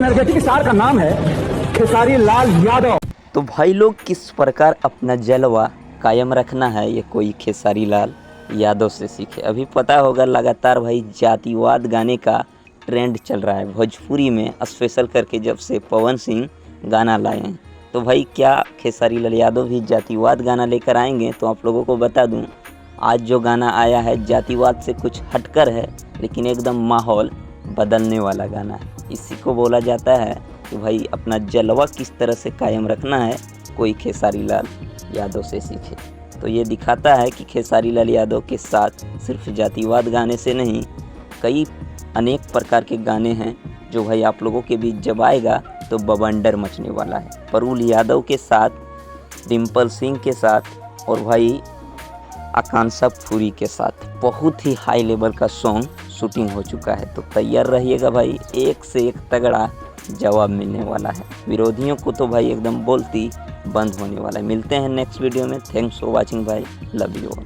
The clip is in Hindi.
एनर्जेटिक स्टार का नाम है खेसारी लाल यादव। तो भाई लोग किस प्रकार अपना जलवा कायम रखना है ये कोई खेसारी लाल यादव से सीखे। अभी पता होगा लगातार भाई जातिवाद गाने का ट्रेंड चल रहा है भोजपुरी में, स्पेशल करके जब से पवन सिंह गाना लाए हैं। तो भाई क्या खेसारी लाल यादव भी जातिवाद गाना लेकर आएंगे? तो आप लोगों को बता दूं, आज जो गाना आया है जातिवाद से कुछ हटकर है, लेकिन एकदम माहौल बदलने वाला गाना है। इसी को बोला जाता है कि भाई अपना जलवा किस तरह से कायम रखना है कोई खेसारी लाल यादव से सीखे। तो ये दिखाता है कि खेसारी लाल यादव के साथ सिर्फ जातिवाद गाने से नहीं, कई अनेक प्रकार के गाने हैं जो भाई आप लोगों के बीच जब आएगा तो बवंडर मचने वाला है। परुल यादव के साथ, डिम्पल सिंह के साथ और भाई आकांक्षा फूरी के साथ बहुत ही हाई लेवल का सॉन्ग शूटिंग हो चुका है। तो तैयार रहिएगा भाई, एक से एक तगड़ा जवाब मिलने वाला है। विरोधियों को तो भाई एकदम बोलती बंद होने वाला है। मिलते हैं नेक्स्ट वीडियो में। थैंक्स फॉर वॉचिंग भाई, लव यू ऑल।